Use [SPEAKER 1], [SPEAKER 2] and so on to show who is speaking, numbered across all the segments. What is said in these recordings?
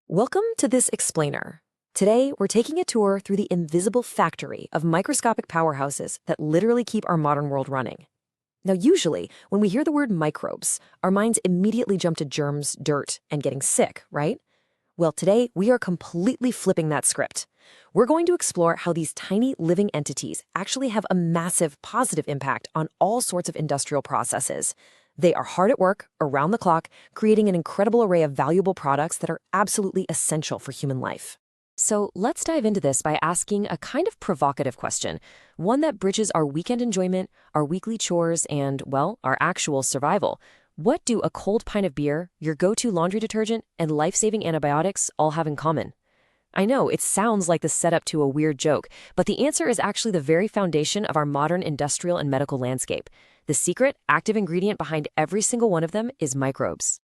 [SPEAKER 1] Welcome to this explainer. Today, we're taking a tour through the invisible factory of microscopic powerhouses that literally keep our modern world running. Now, usually, when we hear the word microbes, our minds immediately jump to germs, dirt, and getting sick, right? Well, today, we are completely flipping that script. We're going to explore how these tiny living entities actually have a massive positive impact on all sorts of industrial processes. They are hard at work, around the clock, creating an incredible array of valuable products that are absolutely essential for human life. So let's dive into this by asking a kind of provocative question, one that bridges our weekend enjoyment, our weekly chores, and, well, our actual survival. What do a cold pint of beer, your go-to laundry detergent, and life-saving antibiotics all have in common? I know, it sounds like the setup to a weird joke, but the answer is actually the very foundation of our modern industrial and medical landscape. The secret, active ingredient behind every single one of them is microbes.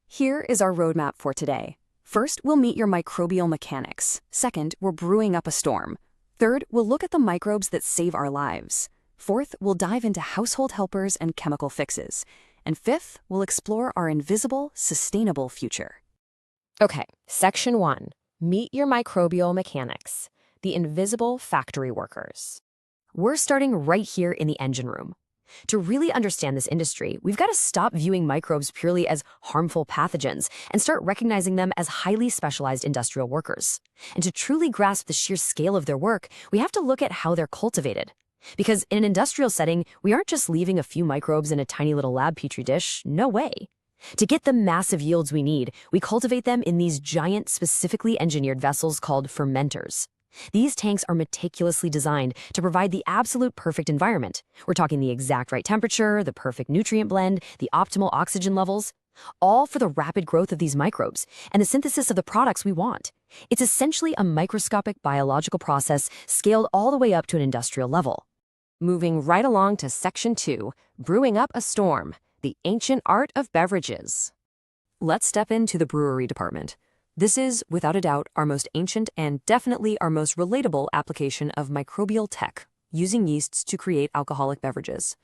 [SPEAKER 2] Here is our roadmap for today. First, we'll meet your microbial mechanics. Second, we're brewing up a storm. Third, we'll look at the microbes that save our lives. Fourth, we'll dive into household helpers and chemical fixes. And fifth, we'll explore our invisible, sustainable future.
[SPEAKER 1] Okay, Section 1. Meet your microbial mechanics, the invisible factory workers. We're starting right here in the engine room. To really understand this industry, we've got to stop viewing microbes purely as harmful pathogens and start recognizing them as highly specialized industrial workers. And to truly grasp the sheer scale of their work, we have to look at how they're cultivated. Because in an industrial setting, we aren't just leaving a few microbes in a tiny little lab petri dish. No way. To get the massive yields we need, we cultivate them in these giant, specifically engineered vessels called fermenters. These tanks are meticulously designed to provide the absolute perfect environment. We're talking the exact right temperature, the perfect nutrient blend, the optimal oxygen levels, all for the rapid growth of these microbes and the synthesis of the products we want. It's essentially a microscopic biological process scaled all the way up to an industrial level. Moving right along to Section 2, Brewing Up a Storm, the ancient art of beverages. Let's step into the brewery department. This is, without a doubt, our most ancient and definitely our most relatable application of microbial tech, using yeasts to create alcoholic beverages.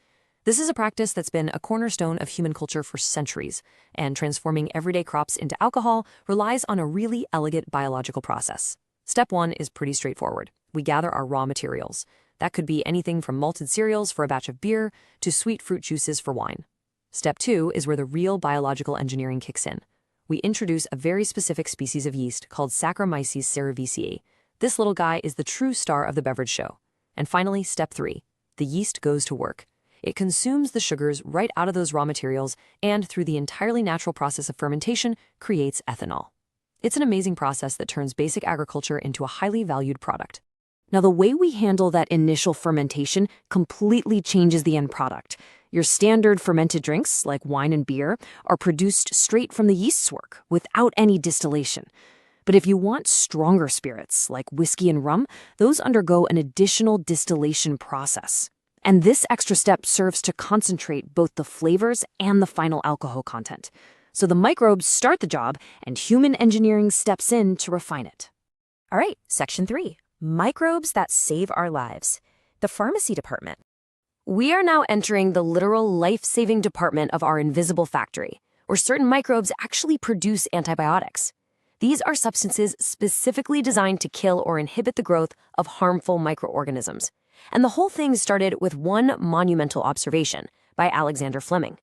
[SPEAKER 1] This is a practice that's been a cornerstone of human culture for centuries, and transforming everyday crops into alcohol relies on a really elegant biological process. Step 1 is pretty straightforward. We gather our raw materials. That could be anything from malted cereals for a batch of beer to sweet fruit juices for wine. Step 2 is where the real biological engineering kicks in. We introduce a very specific species of yeast called Saccharomyces cerevisiae. This little guy is the true star of the beverage show. And finally, Step 3. The yeast goes to work. It consumes the sugars right out of those raw materials and, through the entirely natural process of fermentation, creates ethanol. It's an amazing process that turns basic agriculture into a highly valued product. Now, the way we handle that initial fermentation completely changes the end product. Your standard fermented drinks, like wine and beer, are produced straight from the yeast's work, without any distillation. But if you want stronger spirits, like whiskey and rum, those undergo an additional distillation process. And this extra step serves to concentrate both the flavors and the final alcohol content. So the microbes start the job, and human engineering steps in to refine it. All right, Section 3. Microbes that save our lives. The pharmacy department. We are now entering the literal life-saving department of our invisible factory, where certain microbes actually produce antibiotics. These are substances specifically designed to kill or inhibit the growth of harmful microorganisms. And the whole thing started with one monumental observation by Alexander Fleming.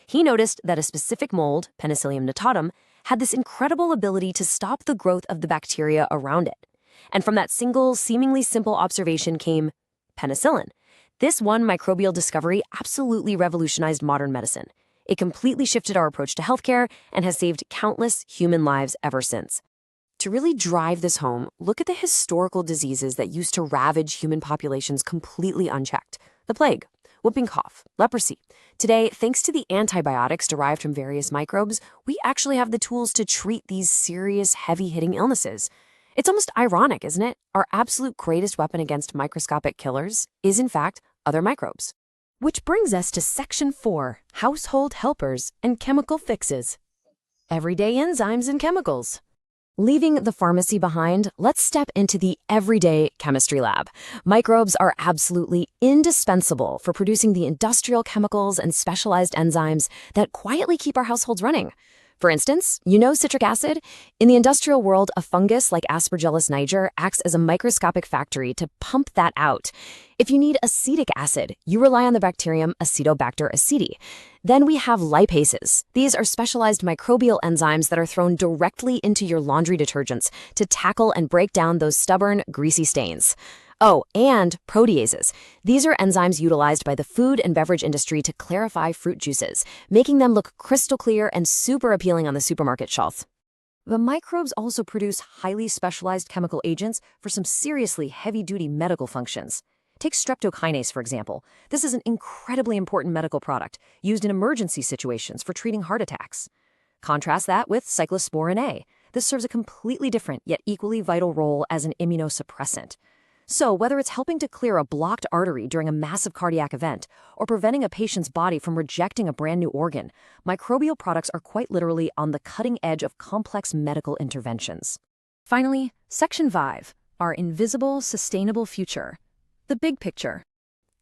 [SPEAKER 1] He noticed that a specific mold, Penicillium notatum, had this incredible ability to stop the growth of the bacteria around it. And from that single, seemingly simple observation came penicillin. This one microbial discovery absolutely revolutionized modern medicine. It completely shifted our approach to healthcare and has saved countless human lives ever since. To really drive this home, look at the historical diseases that used to ravage human populations completely unchecked. The plague, whooping cough, leprosy. Today, thanks to the antibiotics derived from various microbes, we actually have the tools to treat these serious, heavy-hitting illnesses. It's almost ironic, isn't it? Our absolute greatest weapon against microscopic killers is, in fact, other microbes. Which brings us to Section 4, Household Helpers and Chemical Fixes. Everyday enzymes and chemicals. Leaving the pharmacy behind, let's step into the everyday chemistry lab. Microbes are absolutely indispensable for producing the industrial chemicals and specialized enzymes that quietly keep our households running. For instance, citric acid? In the industrial world, a fungus like Aspergillus niger acts as a microscopic factory to pump that out. If you need acetic acid, you rely on the bacterium Acetobacter aceti. Then we have lipases. These are specialized microbial enzymes that are thrown directly into your laundry detergents to tackle and break down those stubborn, greasy stains. Oh, and proteases. These are enzymes utilized by the food and beverage industry to clarify fruit juices, making them look crystal clear and super appealing on the supermarket shelf. The microbes also produce highly specialized chemical agents for some seriously heavy-duty medical functions. Take streptokinase, for example. This is an incredibly important medical product used in emergency situations for treating heart attacks. Contrast that with cyclosporin A. This serves a completely different yet equally vital role as an immunosuppressant. So, whether it's helping to clear a blocked artery during a massive cardiac event or preventing a patient's body from rejecting a brand new organ, microbial products are quite literally on the cutting edge of complex medical interventions. Finally, Section 5, our invisible, sustainable future. The big picture.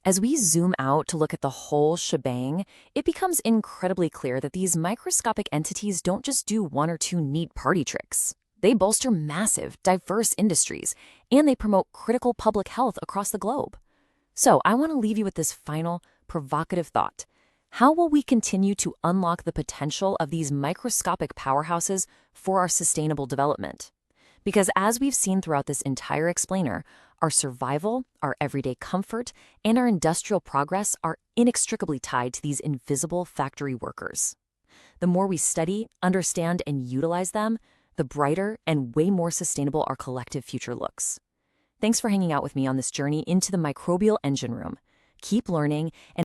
[SPEAKER 1] As we zoom out to look at the whole shebang, it becomes incredibly clear that these microscopic entities don't just do one or two neat party tricks. They bolster massive, diverse industries, and they promote critical public health across the globe. So I want to leave you with this final, provocative thought. How will we continue to unlock the potential of these microscopic powerhouses for our sustainable development? Because as we've seen throughout this entire explainer, our survival, our everyday comfort, and our industrial progress are inextricably tied to these invisible factory workers. The more we study, understand, and utilize them, the brighter and way more sustainable our collective future looks. Thanks for hanging out with me on this journey into the microbial engine room. Keep learning and